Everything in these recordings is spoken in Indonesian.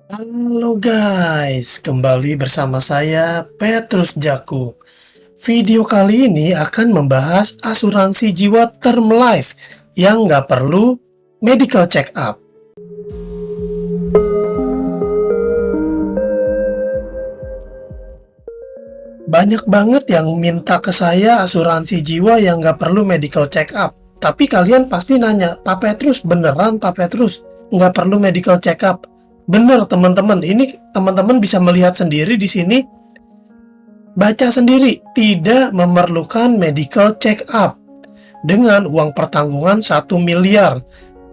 Halo guys, kembali bersama saya Petrus Jaku. Video kali ini akan membahas asuransi jiwa term life yang nggak perlu medical check up. Banyak banget yang minta ke saya asuransi jiwa yang nggak perlu medical check up. Tapi kalian pasti nanya, Pak Petrus beneran Pak Petrus nggak perlu medical check up? Bener teman-teman, ini teman-teman bisa melihat sendiri di sini. Baca sendiri, tidak memerlukan medical check up dengan uang pertanggungan 1 miliar.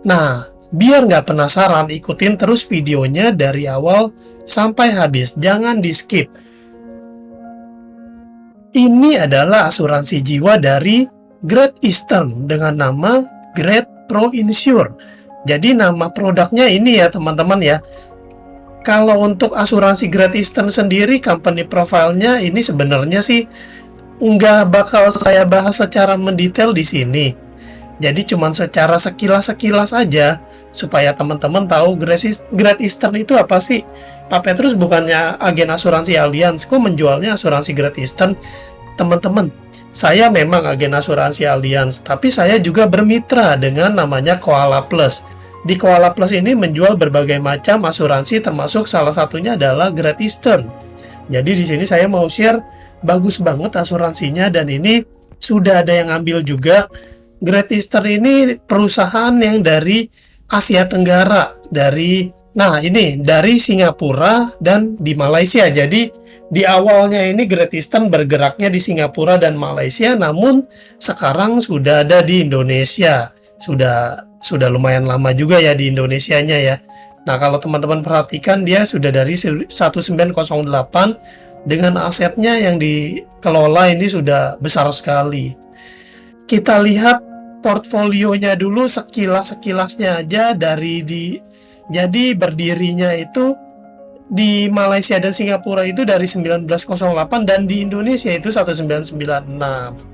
Nah, biar nggak penasaran, ikutin terus videonya dari awal sampai habis, jangan di skip. Ini adalah asuransi jiwa dari Great Eastern dengan nama Great Pro Insure. Jadi nama produknya ini ya teman-teman ya. Kalau untuk asuransi Great Eastern sendiri, company profile-nya ini sebenarnya sih nggak bakal saya bahas secara mendetail di sini. Jadi cuman secara sekilas-sekilas aja supaya teman-teman tahu Great Eastern itu apa sih. Pak Petrus bukannya agen asuransi Allianz, kok menjualnya asuransi Great Eastern? Teman-teman, saya memang agen asuransi Allianz, tapi saya juga bermitra dengan namanya Koala Plus. Di Koala Plus ini menjual berbagai macam asuransi, termasuk salah satunya adalah Great Eastern. Jadi di sini saya mau share bagus banget asuransinya, dan ini sudah ada yang ambil juga. Great Eastern ini perusahaan yang dari Asia Tenggara, dari Singapura dan di Malaysia. Jadi di awalnya ini Great Eastern bergeraknya di Singapura dan Malaysia, namun sekarang sudah ada di Indonesia. Sudah lumayan lama juga ya di Indonesianya ya. Nah, kalau teman-teman perhatikan, dia sudah dari 1908 dengan asetnya yang dikelola ini sudah besar sekali. Kita lihat portfolionya dulu sekilas-sekilasnya aja. Jadi berdirinya itu di Malaysia dan Singapura itu dari 1908 dan di Indonesia itu 1996.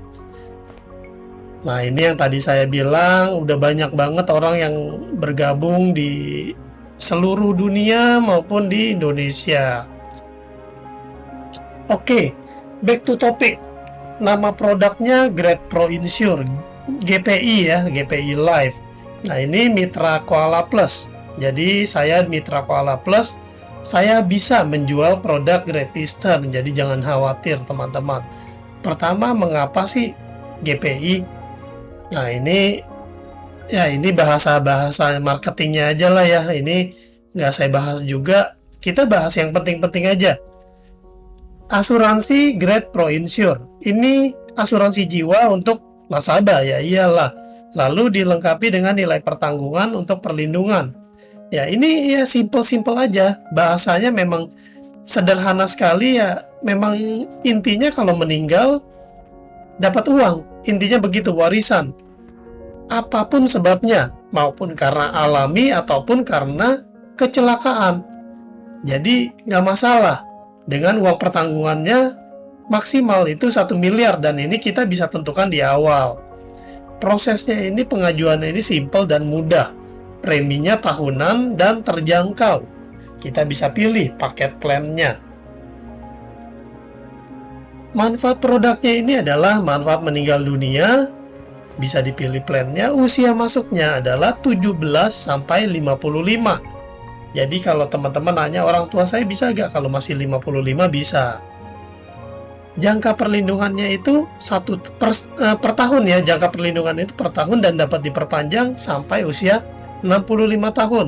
Nah, ini yang tadi saya bilang, udah banyak banget orang yang bergabung di seluruh dunia maupun di Indonesia. Oke, back to topic. Nama produknya Great Pro Insure, GPI ya, GPI Life. Nah, ini mitra Koala Plus. Jadi saya mitra Koala Plus, saya bisa menjual produk Great Eastern. Jadi jangan khawatir teman-teman. Pertama, mengapa sih GPI? Nah, ini bahasa-bahasa marketingnya aja lah ya. Ini nggak saya bahas juga. Kita bahas yang penting-penting aja. Asuransi Great Pro Insure. Ini asuransi jiwa untuk nasabah ya, iyalah. Lalu dilengkapi dengan nilai pertanggungan untuk perlindungan. Ya, ini ya simple-simple aja. Bahasanya memang sederhana sekali ya. Memang intinya kalau meninggal dapat uang. Intinya begitu, warisan. Apapun sebabnya, maupun karena alami ataupun karena kecelakaan. Jadi nggak masalah. Dengan uang pertanggungannya maksimal itu 1 miliar, dan ini kita bisa tentukan di awal. Prosesnya ini, pengajuannya ini simple dan mudah. Preminya tahunan dan terjangkau. Kita bisa pilih paket plannya. Manfaat produknya ini adalah manfaat meninggal dunia, bisa dipilih plannya. Usia masuknya adalah 17 sampai 55. Jadi kalau teman-teman nanya, orang tua saya bisa nggak? Kalau masih 55 bisa. Jangka perlindungannya itu per tahun ya. Jangka perlindungan itu per tahun dan dapat diperpanjang sampai usia 65 tahun.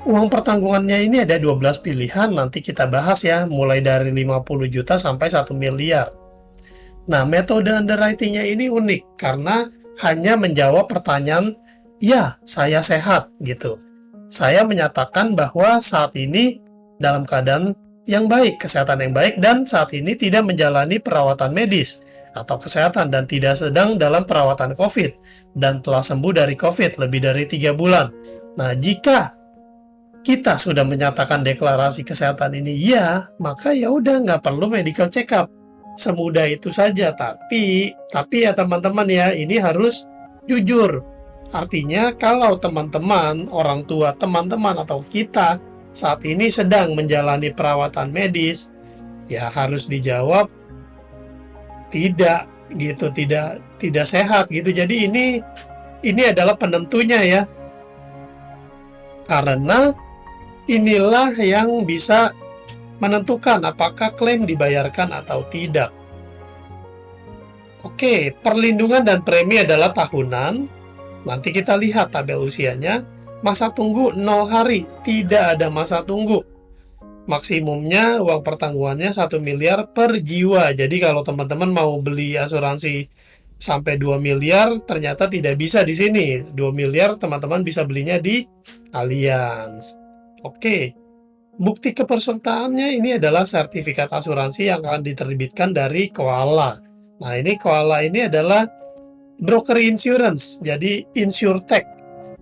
Uang pertanggungannya ini ada 12 pilihan, nanti kita bahas ya, mulai dari 50 juta sampai 1 miliar. Nah, metode underwriting-nya ini unik karena hanya menjawab pertanyaan, ya, saya sehat gitu. Saya menyatakan bahwa saat ini dalam keadaan yang baik, kesehatan yang baik, dan saat ini tidak menjalani perawatan medis atau kesehatan dan tidak sedang dalam perawatan COVID dan telah sembuh dari COVID lebih dari 3 bulan. Nah, jika kita sudah menyatakan deklarasi kesehatan ini ya, maka ya udah nggak perlu medical check up. Semudah itu saja. Tapi ya teman-teman ya, ini harus jujur. Artinya kalau teman-teman, orang tua teman-teman atau kita saat ini sedang menjalani perawatan medis, ya harus dijawab tidak gitu, tidak sehat gitu. Jadi ini adalah penentunya ya. Karena inilah yang bisa menentukan apakah klaim dibayarkan atau tidak. Oke, perlindungan dan premi adalah tahunan. Nanti kita lihat tabel usianya. Masa tunggu 0 hari, tidak ada masa tunggu. Maksimumnya uang pertanggungannya 1 miliar per jiwa. Jadi kalau teman-teman mau beli asuransi sampai 2 miliar, ternyata tidak bisa di sini. 2 miliar teman-teman bisa belinya di Allianz. Oke. Bukti kepesertaannya ini adalah sertifikat asuransi yang akan diterbitkan dari Koala. Nah, ini Koala ini adalah broker insurance, jadi insurtech.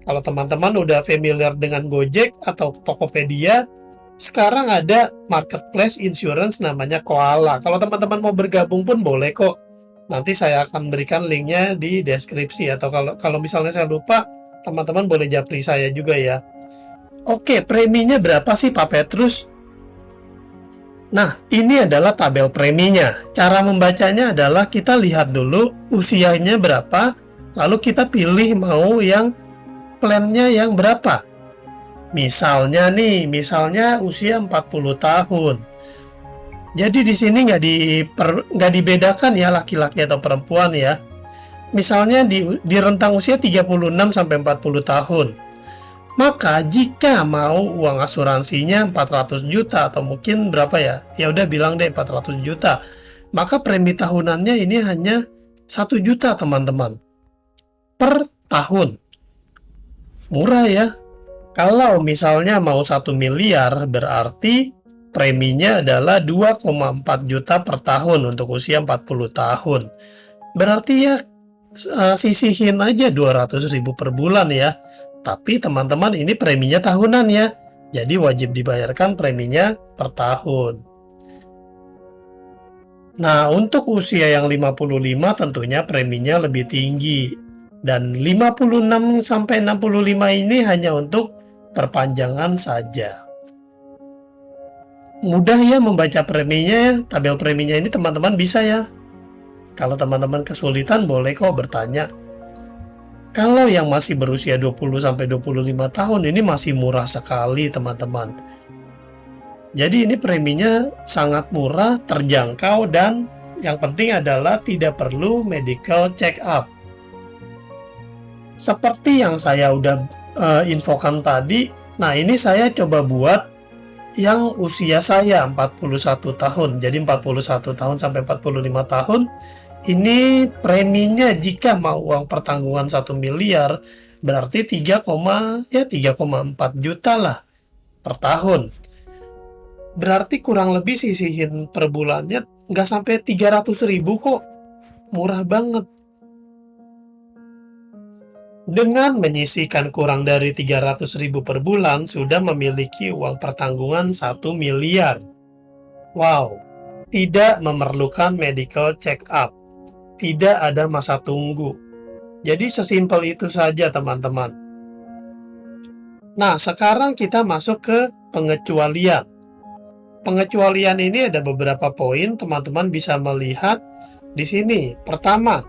Kalau teman-teman udah familiar dengan Gojek atau Tokopedia, sekarang ada marketplace insurance namanya Koala. Kalau teman-teman mau bergabung pun boleh kok. Nanti saya akan berikan linknya di deskripsi, atau kalau misalnya saya lupa, teman-teman boleh japri saya juga ya. Oke, preminya berapa sih Pak Petrus? Nah, ini adalah tabel preminya. Cara membacanya adalah kita lihat dulu usianya berapa, lalu kita pilih mau yang plannya yang berapa. Misalnya usia 40 tahun. Jadi di sini nggak dibedakan ya laki-laki atau perempuan ya. Misalnya di rentang usia 36 sampai 40 tahun. Maka jika mau uang asuransinya 400 juta atau mungkin berapa ya? Ya udah bilang deh 400 juta. Maka premi tahunannya ini hanya 1 juta teman-teman. Per tahun. Murah ya. Kalau misalnya mau 1 miliar berarti preminya adalah 2,4 juta per tahun untuk usia 40 tahun. Berarti ya sisihin aja 200.000 per bulan ya. Tapi teman-teman ini preminya tahunan ya. Jadi wajib dibayarkan preminya per tahun. Nah, untuk usia yang 55 tentunya preminya lebih tinggi. Dan 56 sampai 65 ini hanya untuk perpanjangan saja. Mudah ya membaca preminya ya. Tabel preminya ini teman-teman bisa ya. Kalau teman-teman kesulitan boleh kok bertanya. Kalau yang masih berusia 20 sampai 25 tahun ini masih murah sekali teman-teman. Jadi ini preminya sangat murah, terjangkau, dan yang penting adalah tidak perlu medical check up. Seperti yang saya udah infokan tadi, nah ini saya coba buat yang usia saya 41 tahun. Jadi 41 tahun sampai 45 tahun. Ini preminya jika mau uang pertanggungan 1 miliar berarti 3,4 juta lah per tahun. Berarti kurang lebih sisihin per bulannya nggak sampai 300.000 kok. Murah banget. Dengan menyisihkan kurang dari 300.000 per bulan sudah memiliki uang pertanggungan 1 miliar. Wow, tidak memerlukan medical check up. Tidak ada masa tunggu. Jadi sesimpel itu saja teman-teman. Nah, sekarang kita masuk ke pengecualian. Pengecualian ini ada beberapa poin, teman-teman bisa melihat di sini. Pertama,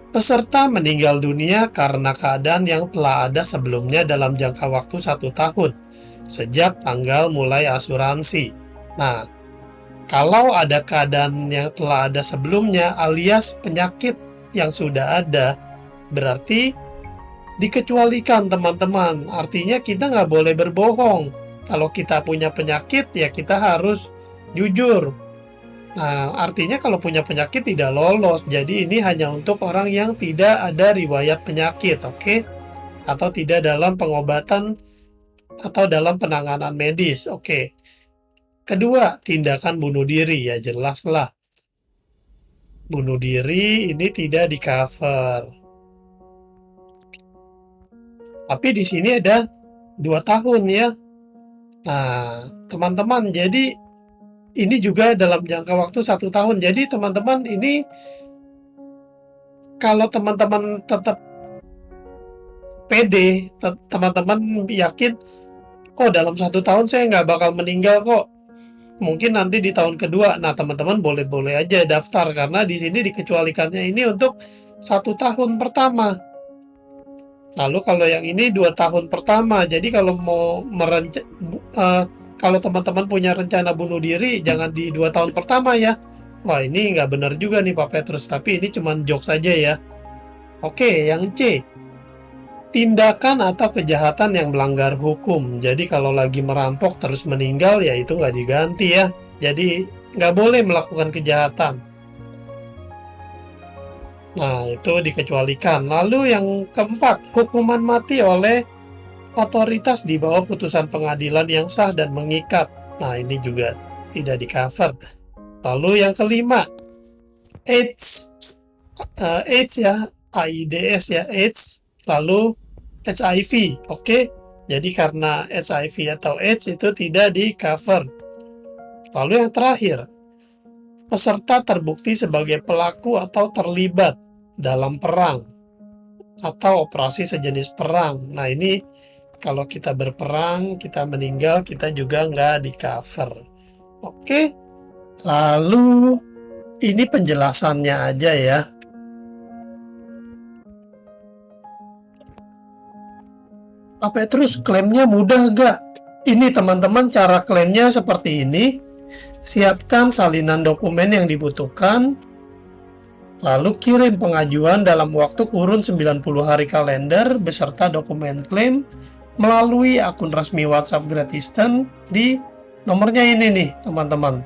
peserta meninggal dunia karena keadaan yang telah ada sebelumnya dalam jangka waktu 1 tahun sejak tanggal mulai asuransi. Nah, kalau ada keadaan yang telah ada sebelumnya alias penyakit yang sudah ada, berarti dikecualikan teman-teman. Artinya kita nggak boleh berbohong. Kalau kita punya penyakit, ya kita harus jujur. Nah, artinya kalau punya penyakit tidak lolos. Jadi ini hanya untuk orang yang tidak ada riwayat penyakit, oke? Atau tidak dalam pengobatan atau dalam penanganan medis, oke? Kedua, tindakan bunuh diri, ya jelaslah. Bunuh diri ini tidak di-cover. Tapi di sini ada 2 tahun ya. Nah, teman-teman, jadi ini juga dalam jangka waktu 1 tahun. Jadi teman-teman ini kalau teman-teman tetap pede, teman-teman yakin, oh dalam 1 tahun saya nggak bakal meninggal kok, mungkin nanti di tahun kedua. Nah, teman-teman boleh-boleh aja daftar, karena di sini dikecualikannya ini untuk 1 tahun pertama. Lalu kalau yang ini 2 tahun pertama. Jadi kalau mau kalau teman-teman punya rencana bunuh diri, jangan di 2 tahun pertama ya. Wah, ini nggak benar juga nih Pak Petrus, tapi ini cuma jokes saja ya. Oke, yang C, tindakan atau kejahatan yang melanggar hukum. Jadi kalau lagi merampok terus meninggal, ya itu nggak diganti ya. Jadi nggak boleh melakukan kejahatan. Nah, itu dikecualikan. Lalu yang keempat, hukuman mati oleh otoritas di bawah putusan pengadilan yang sah dan mengikat. Nah, ini juga tidak di-cover. Lalu yang kelima, AIDS. AIDS ya, AIDS ya, AIDS. Lalu HIV, oke? Jadi karena HIV atau AIDS itu tidak di-cover. Lalu yang terakhir, peserta terbukti sebagai pelaku atau terlibat dalam perang atau operasi sejenis perang. Nah, ini kalau kita berperang, kita meninggal, kita juga nggak di-cover. Oke, lalu ini penjelasannya aja ya. Pak Petrus, klaimnya mudah nggak? Ini teman-teman, cara klaimnya seperti ini. Siapkan salinan dokumen yang dibutuhkan, lalu kirim pengajuan dalam waktu kurun 90 hari kalender beserta dokumen klaim melalui akun resmi WhatsApp Greatisten di nomornya ini nih teman-teman,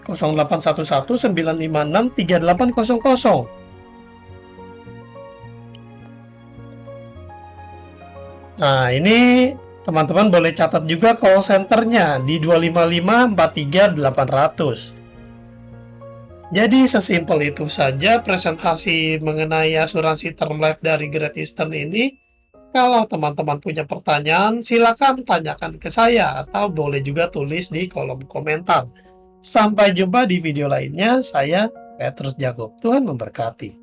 0811 956 3800. Nah, ini teman-teman boleh catat juga call centernya di 255 43 800. Jadi sesimpel itu saja presentasi mengenai asuransi term life dari Great Eastern ini. Kalau teman-teman punya pertanyaan, silakan tanyakan ke saya atau boleh juga tulis di kolom komentar. Sampai jumpa di video lainnya. Saya Petrus Jacob. Tuhan memberkati.